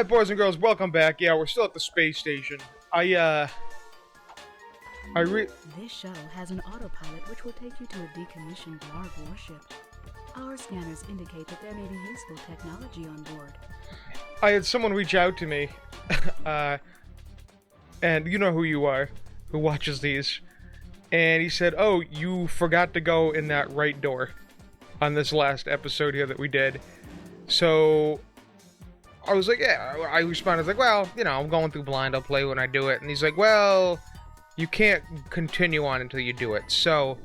Alright, boys and girls, welcome back. Yeah, we're still at the space station. This shuttle has an autopilot which will take you to a decommissioned Blarg warship. Our scanners indicate that there may be useful technology on board. I had someone reach out to me, and you know who you are, who watches these, and he said, oh, you forgot to go in that right door on this last episode here that we did. So I was like, yeah, I responded, like, well, you know, I'm going through blind, I'll play when I do it. And he's like, well, you can't continue on until you do it. So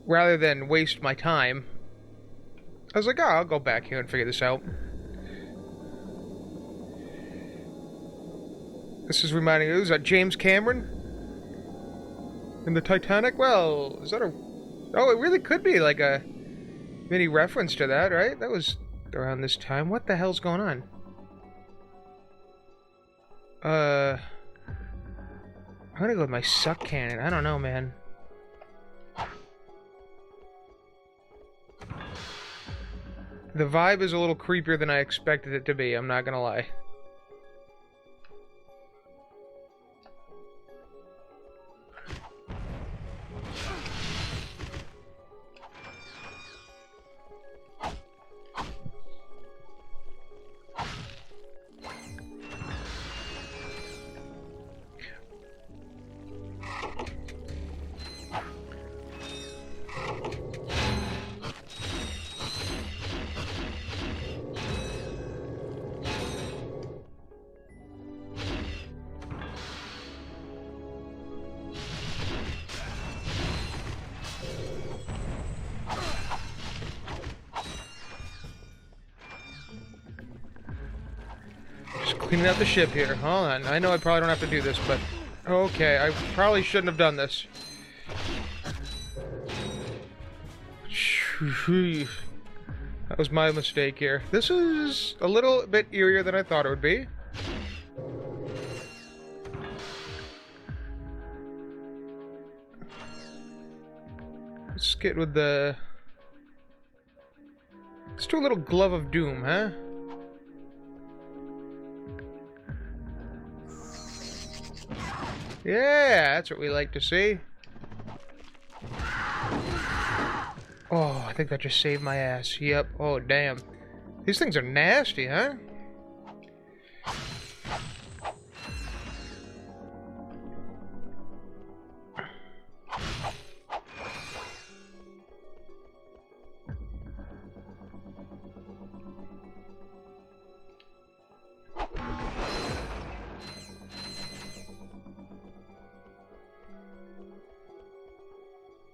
rather than waste my time, I was like, oh, I'll go back here and figure this out. This is reminding me, is that James Cameron? In the Titanic? Well, is that a... Oh, it really could be like a mini reference to that, right? That was around this time. What the hell's going on? I'm gonna go with my suck cannon. I don't know, man. The vibe is a little creepier than I expected it to be, I'm not gonna lie. Cleaning out the ship here. Hold on. I know I probably don't have to do this, but... Okay, I probably shouldn't have done this. That was my mistake here. This is a little bit eerier than I thought it would be. Let's get with the... Let's do a little glove of doom, huh? Yeah, that's what we like to see. Oh, I think that just saved my ass. Yep. Oh, damn. These things are nasty, huh?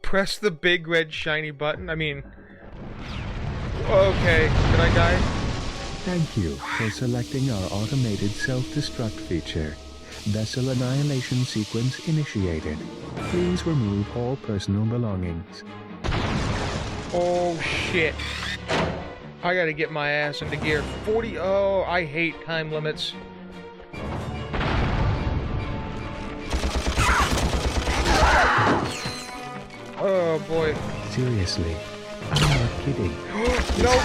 Press the big red shiny button. I mean... Okay, did I die? Thank you for selecting our automated self-destruct feature. Vessel annihilation sequence initiated. Please remove all personal belongings. Oh, shit. I gotta get my ass into gear. 40... Oh, I hate time limits. Oh boy. Seriously, I'm not kidding. Nope.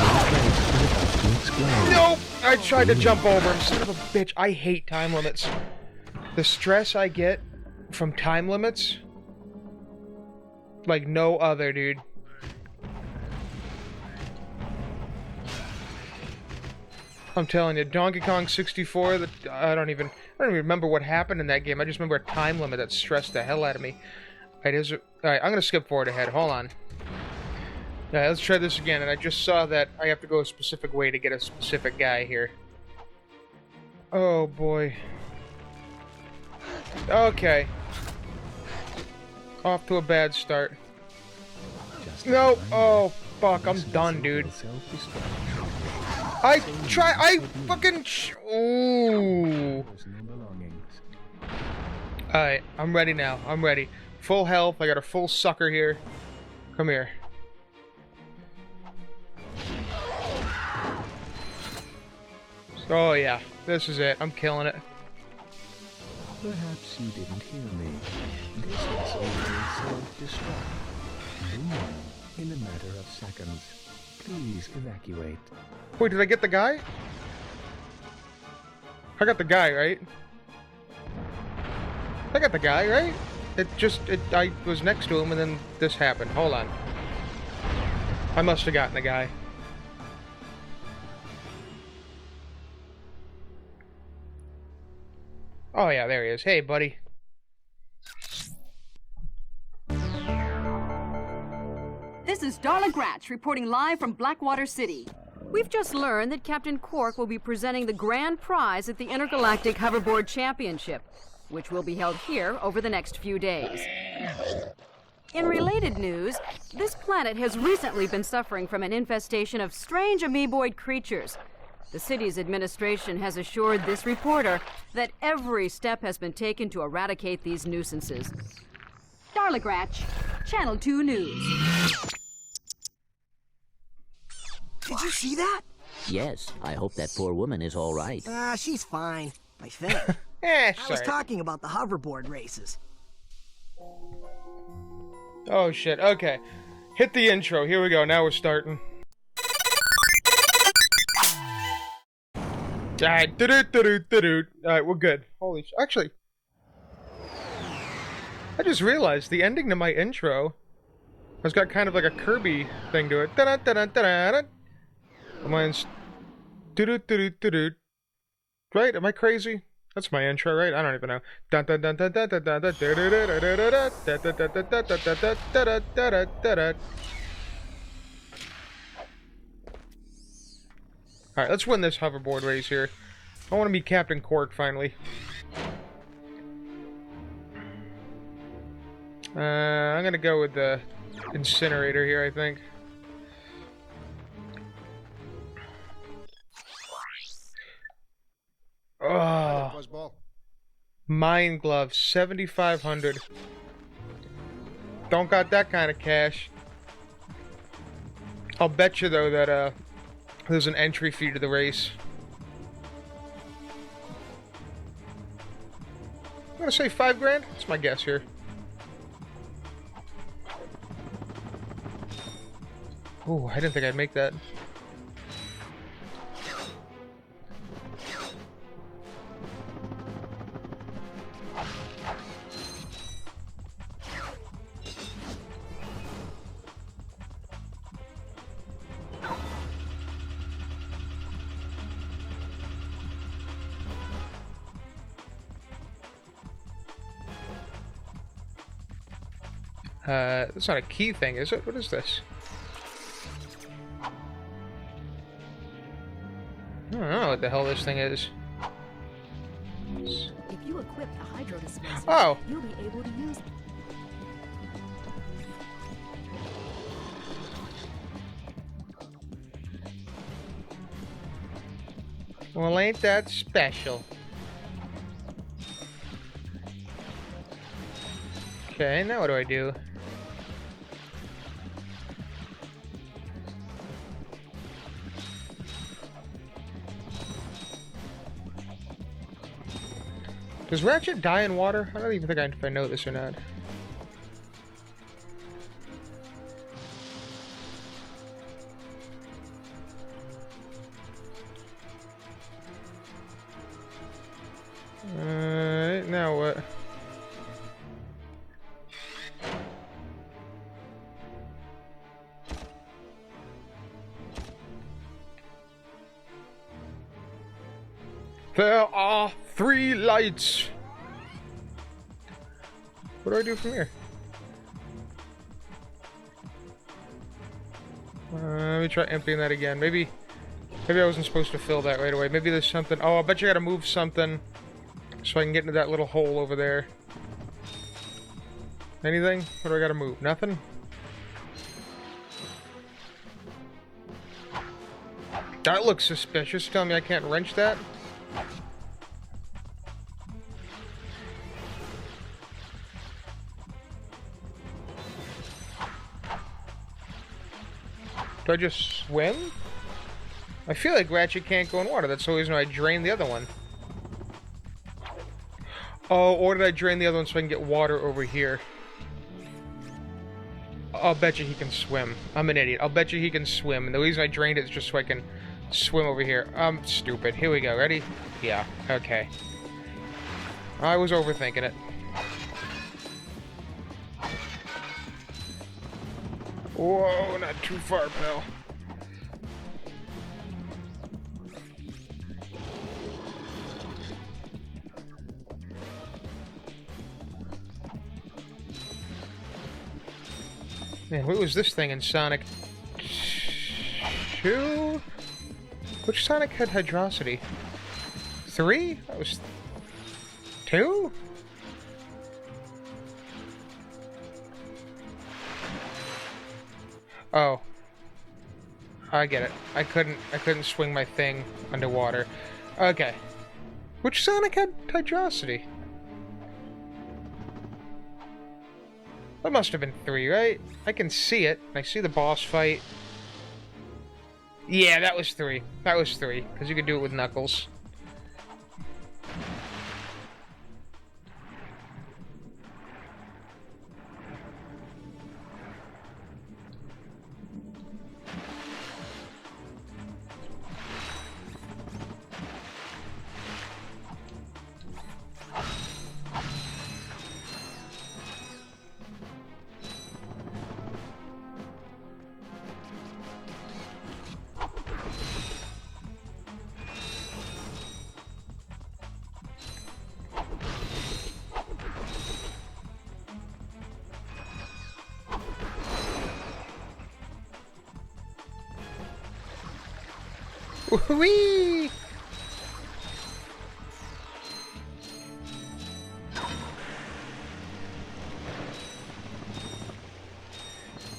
Nope. I tried to jump over him. Son of a bitch. I hate time limits. The stress I get from time limits, like no other, dude. I'm telling you, Donkey Kong 64. I don't even remember what happened in that game. I just remember a time limit that stressed the hell out of me. Alright, I'm gonna skip forward ahead. Hold on. Yeah, let's try this again. And I just saw that I have to go a specific way to get a specific guy here. Oh boy. Okay. Off to a bad start. No. Oh fuck! I'm done, dude. I fucking. Ooh. Alright, I'm ready now. I'm ready. Full health, I got a full sucker here. Come here. Oh yeah, this is it. I'm killing it. Perhaps you didn't hear me. This is only self-destruct. Boom. In a matter of seconds. Please evacuate. Wait, did I get the guy? I got the guy, right? I got the guy, right? I was next to him and then this happened. Hold on. I must have gotten the guy. Oh yeah, there he is. Hey, buddy. This is Darla Gratch reporting live from Blackwater City. We've just learned that Captain Quark will be presenting the grand prize at the Intergalactic Hoverboard Championship, which will be held here over the next few days. In related news, this planet has recently been suffering from an infestation of strange amoeboid creatures. The city's administration has assured this reporter that every step has been taken to eradicate these nuisances. Darla Gratch, Channel 2 News. Did you see that? Yes, I hope that poor woman is all right. She's fine, I think. Eh, I was talking about the hoverboard races. Oh shit, okay. Hit the intro, here we go, now we're starting. Alright, alright, we're good. Holy sh- actually, I just realized the ending to my intro has got kind of like a Kirby thing to it. Mine's right? Am I crazy? That's my intro, right? I don't even know. Alright, let's win this hoverboard race here. I want to be Captain Quark finally. I'm gonna go with the incinerator here, I think. Oh, Mine Glove, 7,500. Don't got that kind of cash. I'll bet you though that there's an entry fee to the race. I'm gonna say 5 grand. That's my guess here. Oh, I didn't think I'd make that. That's not a key thing, is it? What is this? I don't know what the hell this thing is. If you equip the hydro dispenser, Oh! you'll be able to use it. Well, ain't that special? Okay, now what do I do? Does Ratchet die in water? I don't even think if I know this or not. Now what? There are 3 lights. What do I do from here? Let me try emptying that again. Maybe I wasn't supposed to fill that right away. Maybe there's something. Oh, I bet you gotta move something so I can get into that little hole over there. Anything? What do I gotta move? Nothing? That looks suspicious. Tell me I can't wrench that? Do I just swim? I feel like Ratchet can't go in water. That's the reason I drained the other one. Oh, or did I drain the other one so I can get water over here? I'll bet you he can swim. I'm an idiot. I'll bet you he can swim. And the reason I drained it is just so I can swim over here. I'm stupid. Here we go. Ready? Yeah. Okay. I was overthinking it. Whoa, not too far, pal. Man, what was this thing in Sonic 2? Which Sonic had Hydrosity? 3? That was 2? Oh. I get it. I couldn't swing my thing underwater. Okay. Which Sonic had Hydrosity? That must have been 3, right? I can see it. I see the boss fight. Yeah, that was 3. That was 3, because you could do it with Knuckles. Whee!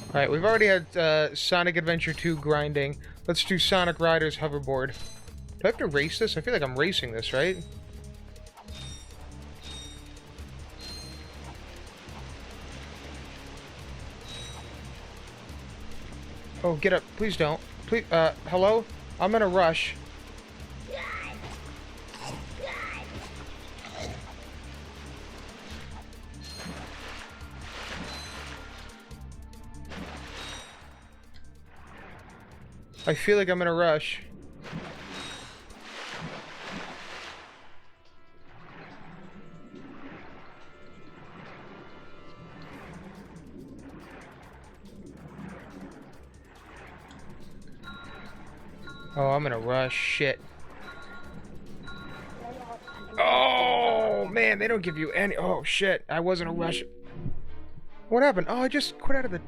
Alright, we've already had Sonic Adventure 2 grinding. Let's do Sonic Riders Hoverboard. Do I have to race this? I feel like I'm racing this, right? Oh, get up. Please don't. Please, hello? I'm in a rush. I feel like I'm in a rush. Oh, I'm in a rush. Shit. Oh, man, they don't give you any... Oh, shit. I was in a rush. What happened? Oh, I just quit out of the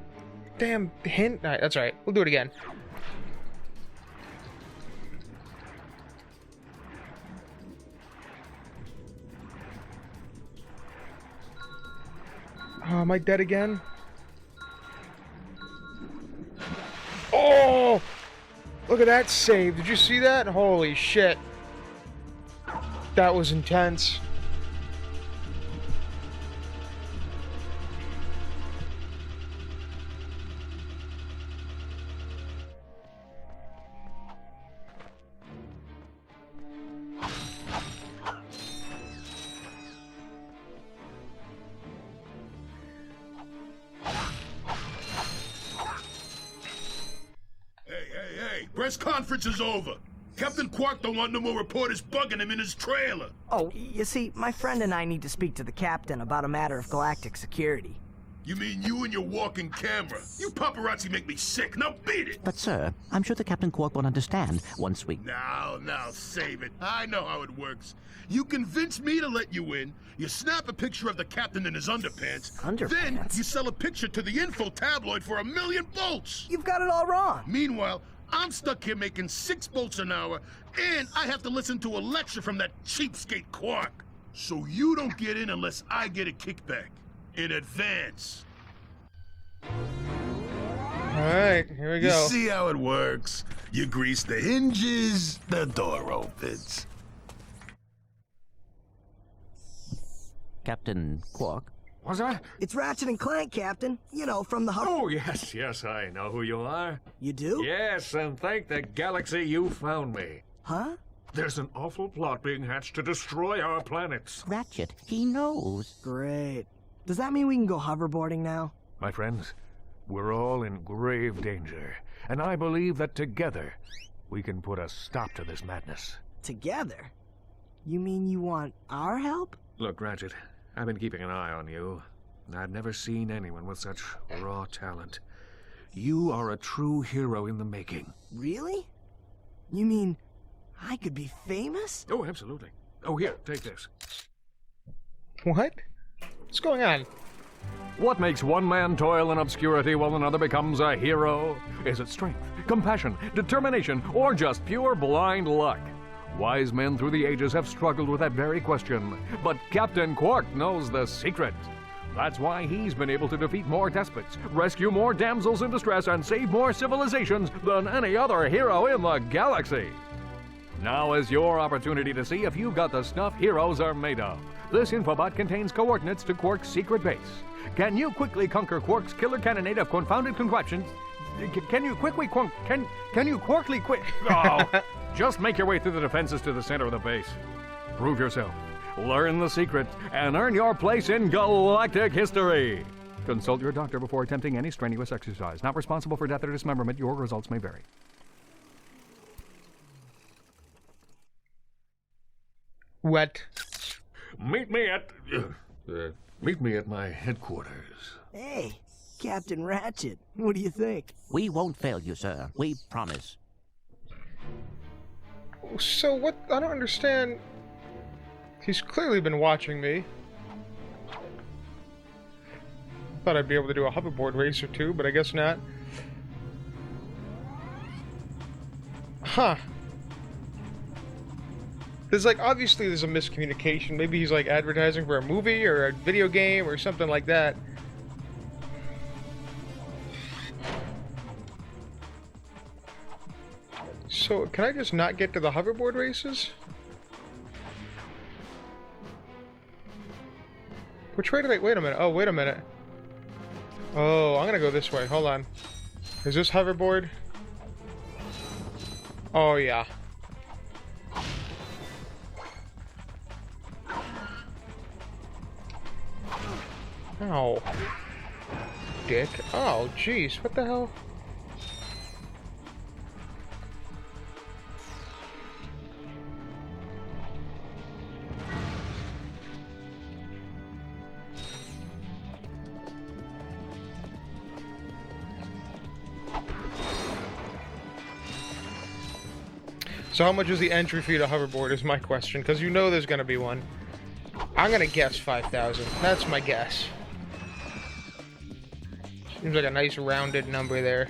damn hint. Alright, that's alright. We'll do it again. Oh, am I dead again? Oh! Look at that save. Did you see that? Holy shit. That was intense. Press conference is over. Captain Quark don't want no more reporters bugging him in his trailer. Oh, you see, my friend and I need to speak to the captain about a matter of galactic security. You mean you and your walking camera? You paparazzi make me sick. Now beat it! But, sir, I'm sure the Captain Quark will understand once we... Now, save it. I know how it works. You convince me to let you in, you snap a picture of the captain in his underpants, then you sell a picture to the info tabloid for $1 million bolts! You've got it all wrong. Meanwhile, I'm stuck here making 6 bolts an hour, and I have to listen to a lecture from that cheapskate Quark. So you don't get in unless I get a kickback. In advance. Alright, here we go. You see how it works? You grease the hinges, the door opens. Captain Quark? What's that? It's Ratchet and Clank, Captain. You know, from the Oh, yes, I know who you are. You do? Yes, and thank the galaxy you found me. Huh? There's an awful plot being hatched to destroy our planets. Ratchet, he knows. Great. Does that mean we can go hoverboarding now? My friends, we're all in grave danger, and I believe that together we can put a stop to this madness. Together? You mean you want our help? Look, Ratchet, I've been keeping an eye on you. I've never seen anyone with such raw talent. You are a true hero in the making. Really? You mean I could be famous? Oh, absolutely. Oh, here, take this. What? What's going on? What makes one man toil in obscurity while another becomes a hero? Is it strength, compassion, determination, or just pure blind luck? Wise men through the ages have struggled with that very question, but Captain Quark knows the secret. That's why he's been able to defeat more despots, rescue more damsels in distress, and save more civilizations than any other hero in the galaxy. Now is your opportunity to see if you've got the stuff heroes are made of. This infobot contains coordinates to Quark's secret base. Can you quickly conquer Quark's killer cannonade of confounded contraptions? Can you quickly quick? Oh, just make your way through the defenses to the center of the base. Prove yourself, learn the secret, and earn your place in galactic history. Consult your doctor before attempting any strenuous exercise. Not responsible for death or dismemberment. Your results may vary. What? Meet me at my headquarters. Hey, Captain Ratchet, what do you think? We won't fail you, sir. We promise. So what? I don't understand. He's clearly been watching me. Thought I'd be able to do a hoverboard race or two, but I guess not. Huh. Obviously there's a miscommunication. Maybe he's like advertising for a movie or a video game or something like that. So, can I just not get to the hoverboard races? Which way did I... Wait a minute. Oh, wait a minute. Oh, I'm gonna go this way. Hold on. Is this hoverboard? Oh, yeah. Ow. Dick. Oh, jeez. What the hell? So how much is the entry fee to hoverboard is my question, because you know there's going to be one. I'm going to guess 5,000. That's my guess. Seems like a nice rounded number there.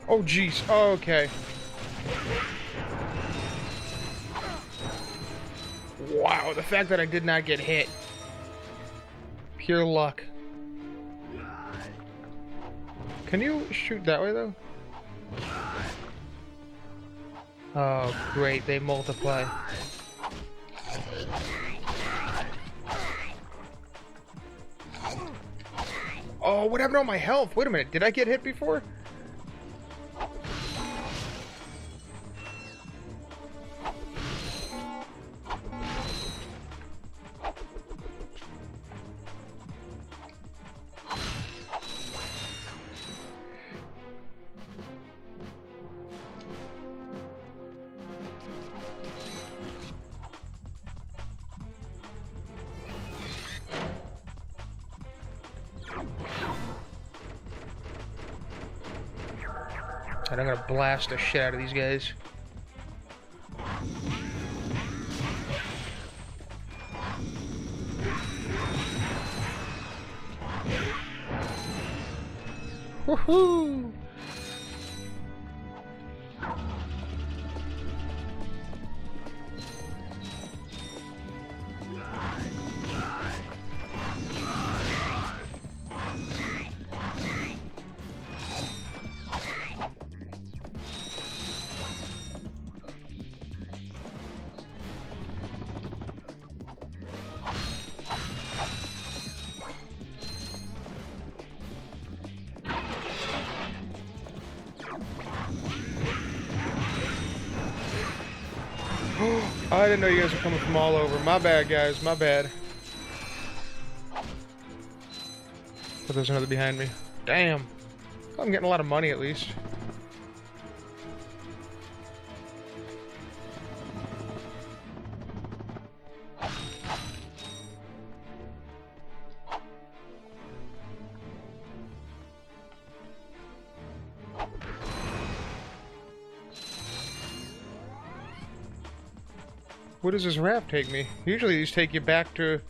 Oh, jeez. Oh, okay. Wow, the fact that I did not get hit. Pure luck. Can you shoot that way, though? Oh, great. They multiply. Oh, what happened to all my health? Wait a minute. Did I get hit before? And I'm gonna blast the shit out of these guys. Woohoo! Oh, I didn't know you guys were coming from all over. My bad, guys. My bad. Oh, there's another behind me. Damn. I'm getting a lot of money, at least. Where does this raft take me? Usually these take you back to...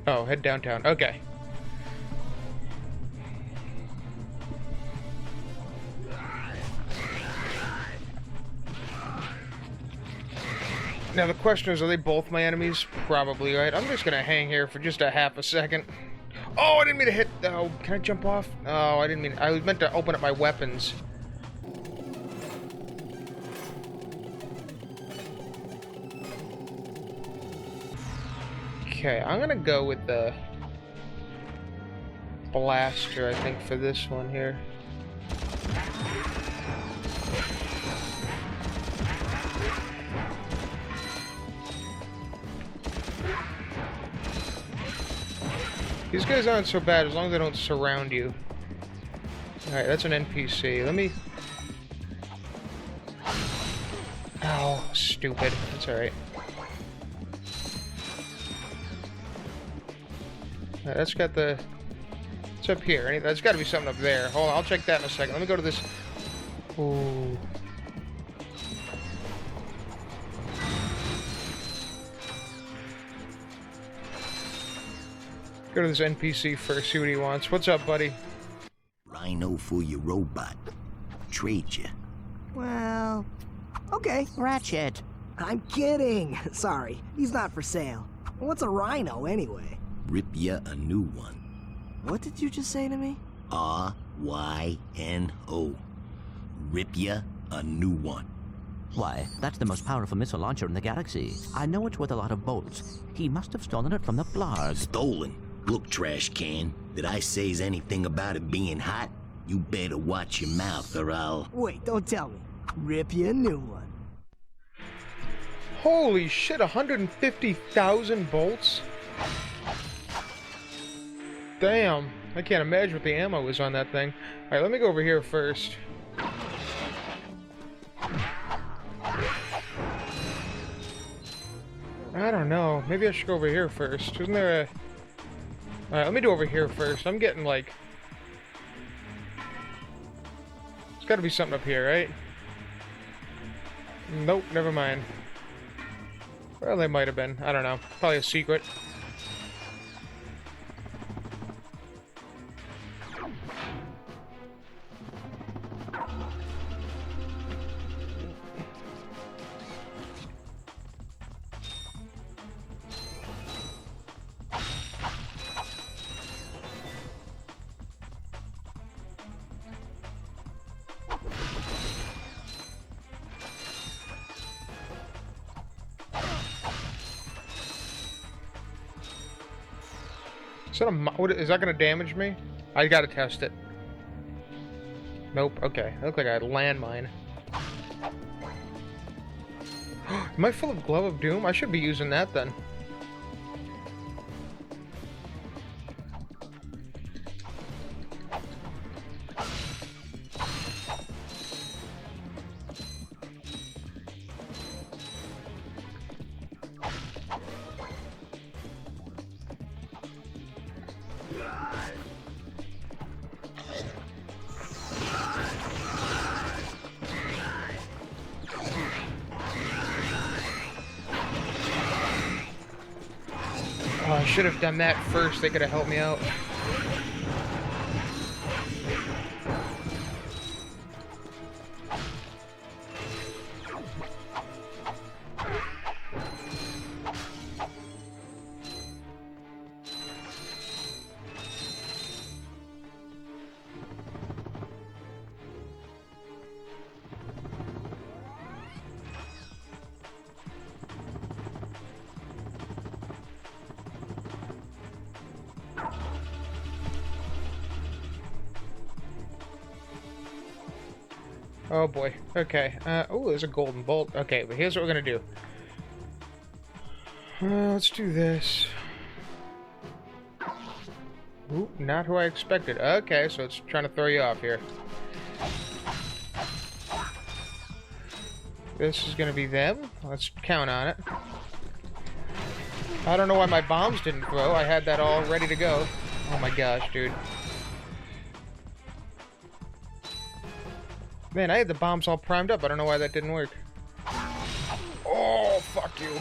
Oh, head downtown. Okay. Now the question is, are they both my enemies? Probably, right? I'm just gonna hang here for just a half a second. Oh, I didn't mean to hit... Oh, can I jump off? Oh, I didn't mean... I was meant to open up my weapons. Okay, I'm gonna go with the blaster, I think, for this one here. These guys aren't so bad as long as they don't surround you. Alright, that's an NPC. Let me... Oh, stupid. That's alright. That's got the... It's up here. That's got to be something up there. Hold on, I'll check that in a second. Let me go to this... Ooh. Go to this NPC first, see what he wants. What's up, buddy? Rhino for your robot. Trade you. Well, okay. Ratchet. I'm kidding. Sorry, he's not for sale. What's a rhino anyway? Rip ya a new one. What did you just say to me? R-Y-N-O. Rip ya a new one. Why, that's the most powerful missile launcher in the galaxy. I know it's worth a lot of bolts. He must have stolen it from the blarg. Stolen? Look, trash can. Did I say anything about it being hot? You better watch your mouth or I'll... Wait, don't tell me. Rip you a new one. Holy shit, 150,000 bolts? Damn, I can't imagine what the ammo is on that thing. Alright, let me go over here first. I don't know, maybe I should go over here first. Isn't there a... Alright, let me do over here first. I'm getting like... There's gotta be something up here, right? Nope, never mind. Well, they might have been. I don't know. Probably a secret. Is that gonna damage me? I gotta test it. Nope, okay. I look like a landmine. Am I full of Glove of Doom? I should be using that then. Oh, I should have done that first. They could have helped me out. Oh boy. Okay. Oh, there's a golden bolt. Okay, but here's what we're gonna do. Let's do this. Ooh, not who I expected. Okay, so it's trying to throw you off here. This is gonna be them. Let's count on it. I don't know why my bombs didn't throw. I had that all ready to go. Oh my gosh, dude. Man, I had the bombs all primed up. I don't know why that didn't work. Oh, fuck you.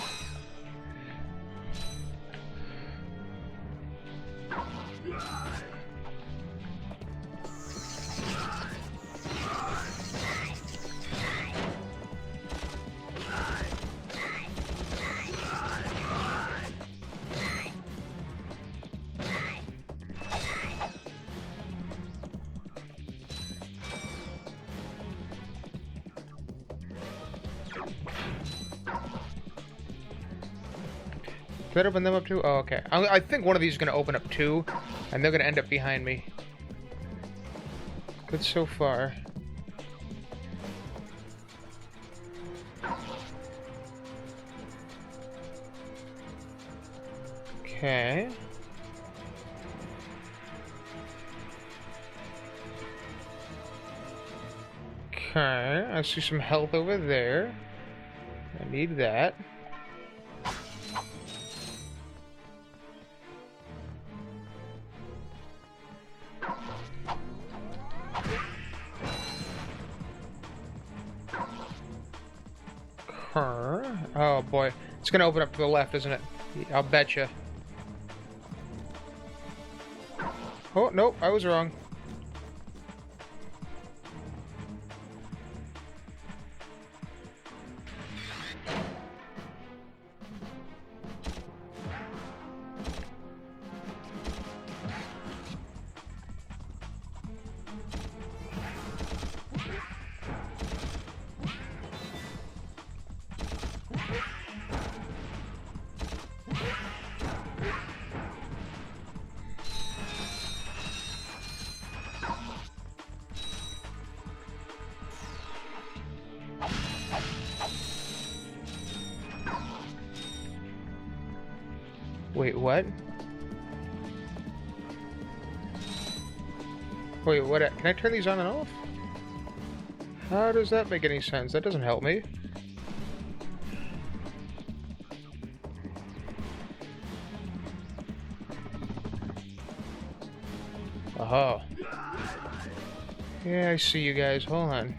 Did that open them up too? Oh, okay. I think one of these is going to open up too, and they're going to end up behind me. Good so far. Okay. Okay, I see some health over there. I need that. Oh boy, it's gonna open up to the left, isn't it? I'll betcha. Oh, nope, I was wrong. Wait, what? Wait, what? Can I turn these on and off? How does that make any sense? That doesn't help me. Oh. Yeah, I see you guys. Hold on.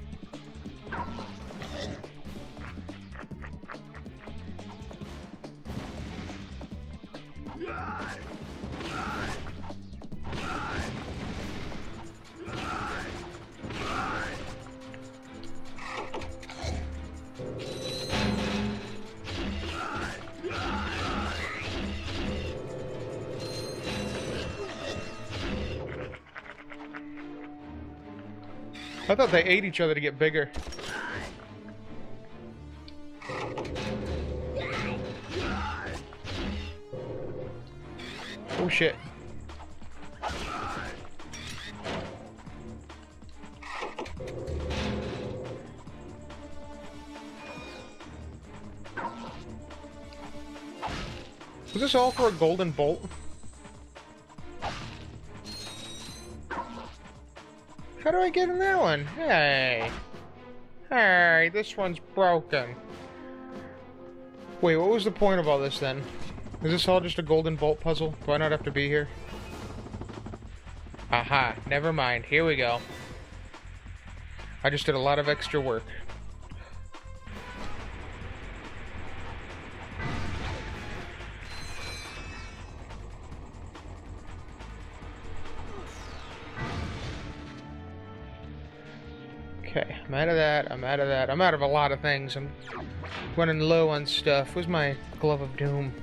I thought they ate each other to get bigger. Oh shit. Was this all for a golden bolt? How do I get in that one? Hey. Hey, this one's broken. Wait, what was the point of all this then? Is this all just a golden bolt puzzle? Do I not have to be here? Aha, never mind. Here we go. I just did a lot of extra work. Okay, I'm out of that, I'm out of that. I'm out of a lot of things. I'm running low on stuff. Where's my Glove of Doom?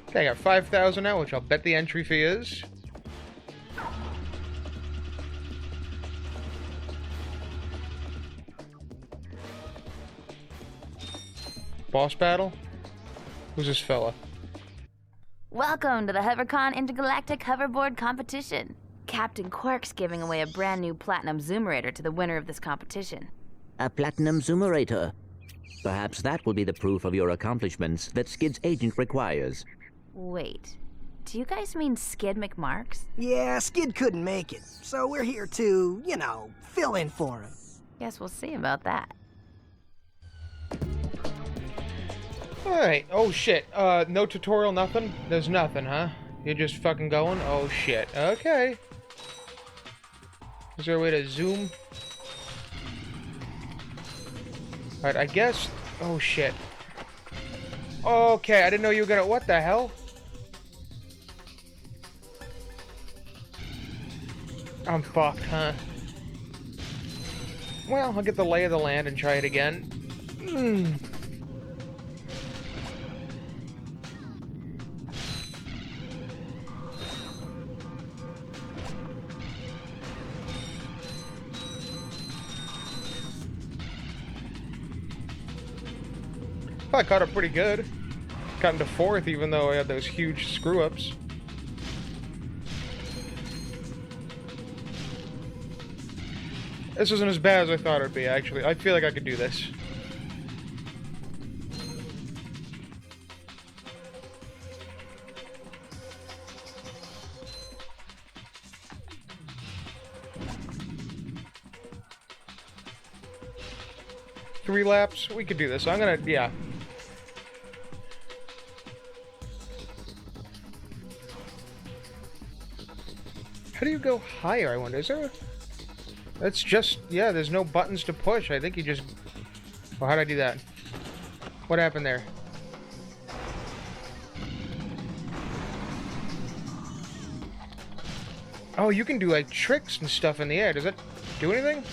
Okay, I got 5,000 now, which I'll bet the entry fee is. Boss battle? Who's this fella? Welcome to the HoverCon Intergalactic Hoverboard Competition. Captain Quark's giving away a brand new Platinum Zoomerator to the winner of this competition. A platinum zoomerator. Perhaps that will be the proof of your accomplishments that Skid's agent requires. Wait, do you guys mean Skid McMarks? Yeah, Skid couldn't make it, so we're here to, you know, fill in for him. Guess we'll see about that. Alright, oh shit. No tutorial, nothing? There's nothing, huh? You're just fucking going? Oh shit. Okay. Is there a way to zoom? Alright, I guess... Oh shit. Okay, I didn't know you were gonna... What the hell? I'm fucked, huh? Well, I'll get the lay of the land and try it again. I caught it pretty good. Got into 4th even though I had those huge screw-ups. This isn't as bad as I thought it would be, actually. I feel like I could do this. Three laps? We could do this. I'm gonna... yeah. How do you go higher, I wonder? Is there a... That's just... yeah, there's no buttons to push. I think you just... oh, how'd I do that? What happened there? Oh, you can do, like, tricks and stuff in the air. Does that do anything?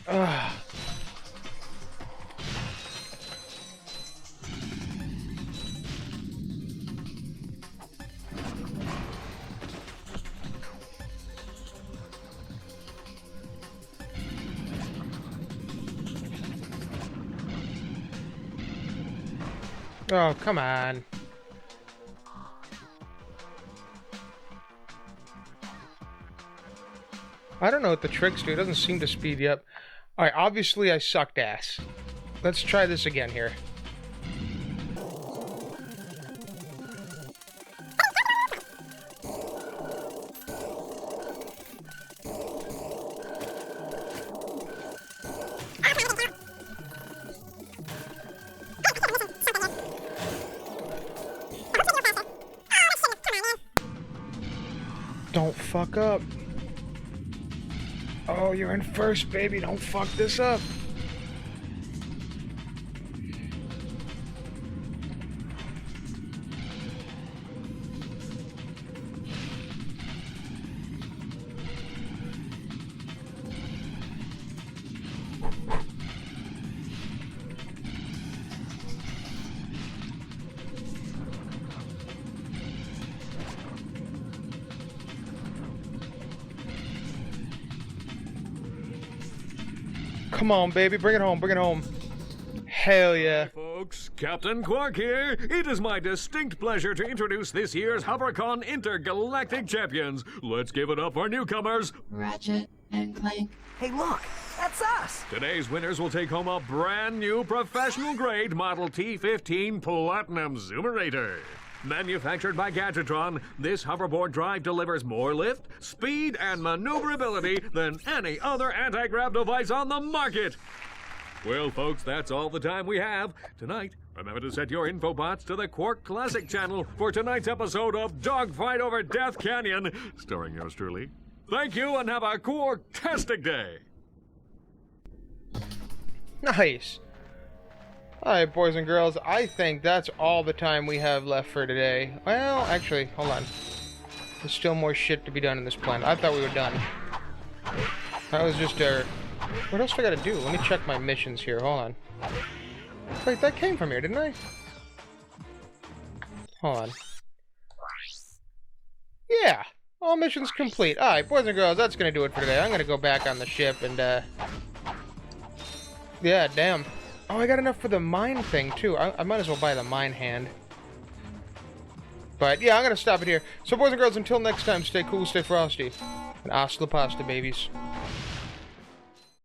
Ugh. Oh, come on. I don't know what the tricks do. It doesn't seem to speed you up. Alright, obviously I sucked ass. Let's try this again here. Don't fuck up. Oh, you're in first, baby. Don't fuck this up. Come on, baby. Bring it home. Bring it home. Hell yeah. Hey folks, Captain Quark here. It is my distinct pleasure to introduce this year's HoverCon Intergalactic Champions. Let's give it up for newcomers, Ratchet and Clank. Hey, look, that's us. Today's winners will take home a brand new professional-grade Model T15 Platinum Zoomerator. Manufactured by Gadgetron, this hoverboard drive delivers more lift, speed, and maneuverability than any other anti-grav device on the market. Well, folks, that's all the time we have. Tonight, remember to set your infobots to the Quark Classic channel for tonight's episode of Dogfight Over Death Canyon, starring yours truly. Thank you, and have a Quark-tastic day. Nice. Alright, boys and girls, I think that's all the time we have left for today. Well, actually, hold on. There's still more shit to be done in this planet. I thought we were done. That was just our... what else do I gotta do? Let me check my missions here. Hold on. Wait, that came from here, didn't I? Hold on. Yeah! All missions complete. Alright, boys and girls, that's gonna do it for today. I'm gonna go back on the ship and, Yeah, damn. Oh, I got enough for the mine thing, too. I might as well buy the mine hand. But, yeah, I'm gonna stop it here. So, boys and girls, until next time, stay cool, stay frosty. And hasta la pasta, babies.